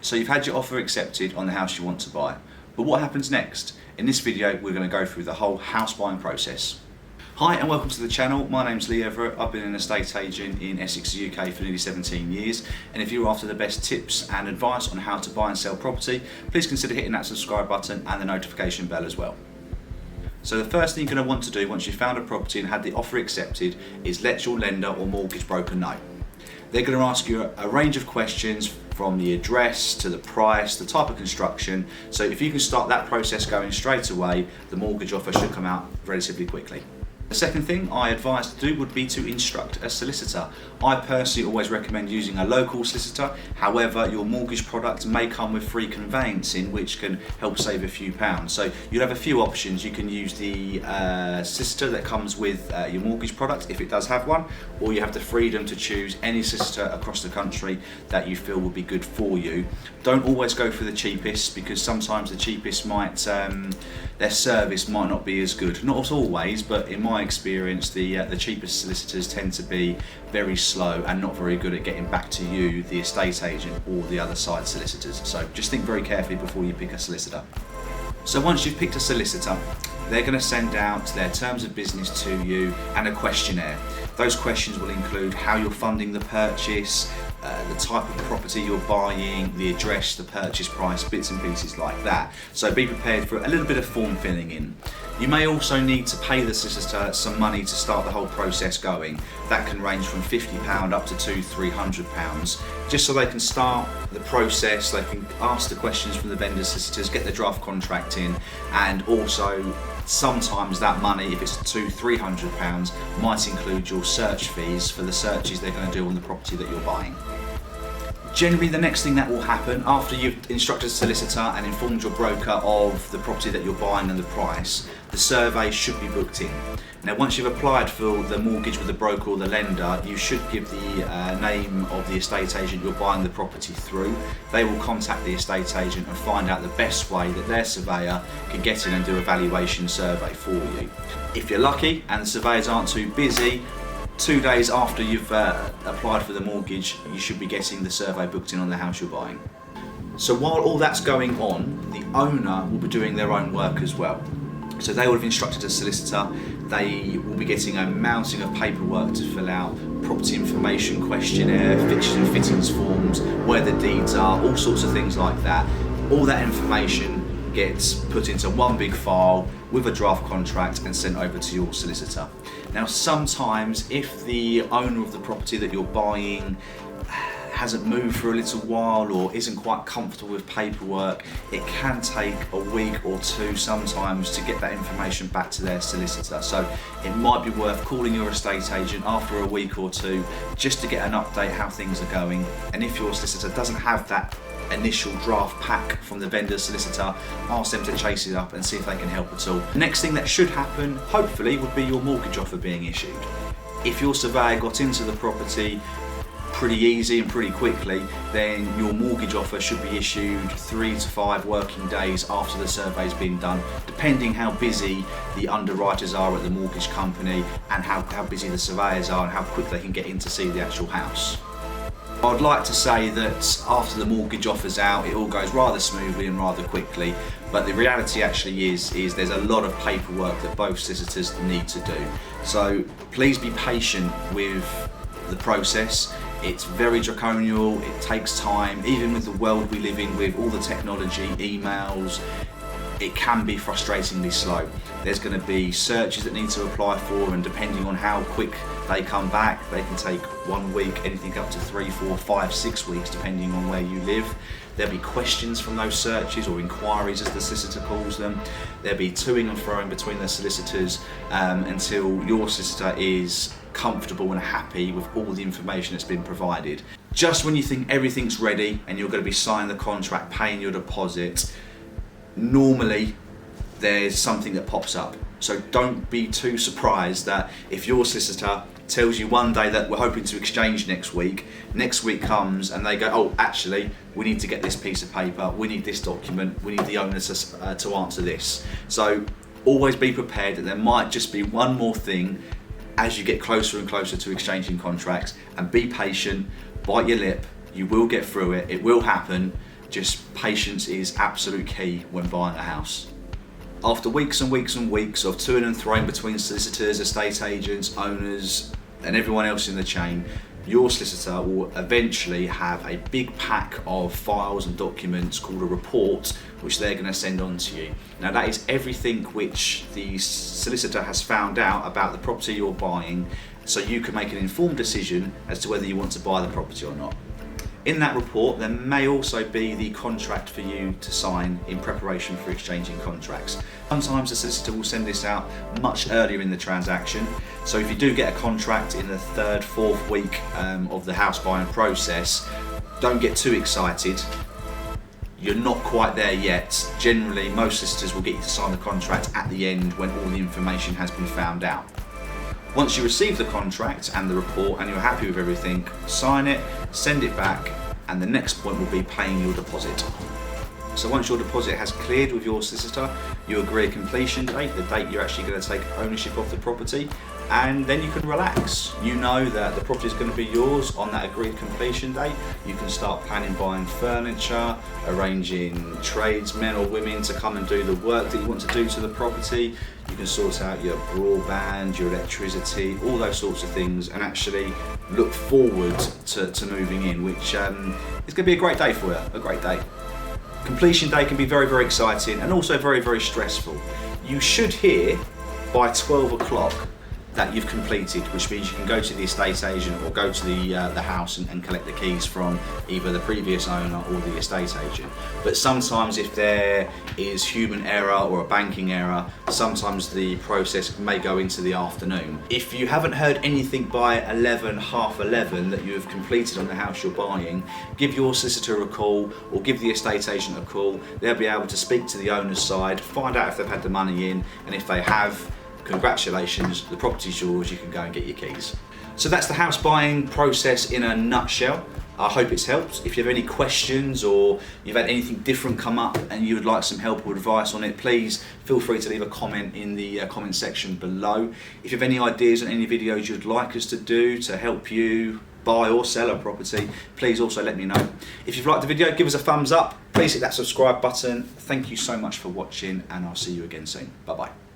So you've had your offer accepted on the house you want to buy, but what happens next? In this video we're going to go through the whole house buying process. Hi and welcome to the channel. My name's Lee Everett. I've been an estate agent in Essex, UK for nearly 17 years, and if you're after the best tips and advice on how to buy and sell property, please consider hitting that subscribe button and the notification bell as well. So the first thing you're going to want to do once you've found a property and had the offer accepted is let your lender or mortgage broker know. They're going to ask you a range of questions from the address to the price, the type of construction. So if you can start that process going straight away, the mortgage offer should come out relatively quickly. The second thing I advise to do would be to instruct a solicitor. I personally always recommend using a local solicitor. However, your mortgage product may come with free conveyancing, which can help save a few pounds. So you'll have a few options. You can use the solicitor that comes with your mortgage product, if it does have one, or you have the freedom to choose any solicitor across the country that you feel would be good for you. Don't always go for the cheapest, because sometimes the cheapest might, their service might not be as good. Not always, but in my experience, the cheapest solicitors tend to be very slow and not very good at getting back to you, the estate agent, or the other side solicitors. So just think very carefully before you pick a solicitor. So once you've picked a solicitor, they're going to send out their terms of business to you and a questionnaire. Those questions will include how you're funding the purchase, the type of property you're buying, the address, the purchase price, bits and pieces like that. So be prepared for a little bit of form filling in. You may also need to pay the solicitor some money to start the whole process going. That can range from £50 up to £200-300, just so they can start the process, they can ask the questions from the vendor solicitors, get the draft contract in, and also sometimes that money, if it's £200-300, might include your search fees for the searches they're going to do on the property that you're buying. Generally, the next thing that will happen after you've instructed a solicitor and informed your broker of the property that you're buying and the price, the survey should be booked in. Now, once you've applied for the mortgage with the broker or the lender, you should give the name of the estate agent you're buying the property through. They will contact the estate agent and find out the best way that their surveyor can get in and do a valuation survey for you. If you're lucky and the surveyors aren't too busy, 2 days after you've applied for the mortgage, you should be getting the survey booked in on the house you're buying. So while all that's going on, the owner will be doing their own work as well. So they will have instructed a solicitor. They will be getting a mounting of paperwork to fill out, property information questionnaire, fixtures and fittings forms, where the deeds are, all sorts of things like that. All that information gets put into one big file with a draft contract and sent over to your solicitor. Now, sometimes if the owner of the property that you're buying hasn't moved for a little while or isn't quite comfortable with paperwork, it can take a week or two sometimes to get that information back to their solicitor. So it might be worth calling your estate agent after a week or two just to get an update how things are going. And if your solicitor doesn't have that initial draft pack from the vendor solicitor, ask them to chase it up and see if they can help at all. The next thing that should happen, hopefully, would be your mortgage offer being issued. If your surveyor got into the property pretty easy and pretty quickly, then your mortgage offer should be issued 3 to 5 working days after the survey's been done, depending how busy the underwriters are at the mortgage company and how busy the surveyors are and how quick they can get in to see the actual house. I'd like to say that after the mortgage offer's out, it all goes rather smoothly and rather quickly, but the reality actually is there's a lot of paperwork that both solicitors need to do. So please be patient with the process. It's very draconial, it takes time. Even with the world we live in, with all the technology, emails, it can be frustratingly slow. There's going to be searches that need to apply for, and depending on how quick they come back, they can take 1 week, anything up to 3, 4, 5, 6 weeks, depending on where you live. There'll be questions from those searches, or inquiries as the solicitor calls them. There'll be toing and froing between the solicitors until your solicitor is comfortable and happy with all the information that's been provided. Just when you think everything's ready and you're going to be signing the contract, paying your deposit, normally there's something that pops up. So don't be too surprised that if your solicitor tells you one day that we're hoping to exchange next week comes and they go, oh, actually, we need to get this piece of paper, we need this document, we need the owner to answer this. So always be prepared that there might just be one more thing as you get closer and closer to exchanging contracts, and be patient, bite your lip, you will get through it, it will happen. just patience is absolute key when buying a house. After weeks and weeks and weeks of toing and throwing between solicitors, estate agents, owners and everyone else in the chain, your solicitor will eventually have a big pack of files and documents called a report, which they're going to send on to you. Now that is everything which the solicitor has found out about the property you're buying, so you can make an informed decision as to whether you want to buy the property or not. In that report, there may also be the contract for you to sign in preparation for exchanging contracts. Sometimes the solicitor will send this out much earlier in the transaction, so if you do get a contract in the third, fourth week of the house buying process, don't get too excited. You're not quite there yet. Generally, most solicitors will get you to sign the contract at the end when all the information has been found out. Once you receive the contract and the report and you're happy with everything, sign it, send it back, and the next point will be paying your deposit. So once your deposit has cleared with your solicitor, you agree a completion date, the date you're actually going to take ownership of the property, and then you can relax. You know that the property is going to be yours on that agreed completion date. You can start planning buying furniture, arranging tradesmen or women to come and do the work that you want to do to the property. You can sort out your broadband, your electricity, all those sorts of things, and actually look forward to moving in, which is going to be a great day for you, a great day. Completion day can be very, very exciting and also very, very stressful. You should hear by 12 o'clock that you've completed, which means you can go to the estate agent or go to the house and collect the keys from either the previous owner or the estate agent. But sometimes if there is human error or a banking error, sometimes the process may go into the afternoon. If you haven't heard anything by 11, half 11 that you have completed on the house you're buying, give your solicitor a call or give the estate agent a call. They'll be able to speak to the owner's side, find out if they've had the money in, and if they have, congratulations, the property's yours, you can go and get your keys. So that's the house buying process in a nutshell. I hope it's helped. If you have any questions or you've had anything different come up and you would like some help or advice on it, please feel free to leave a comment in the comment section below. If you have any ideas on any videos you'd like us to do to help you buy or sell a property, please also let me know. If you've liked the video, give us a thumbs up. Please hit that subscribe button. Thank you so much for watching, and I'll see you again soon. Bye bye.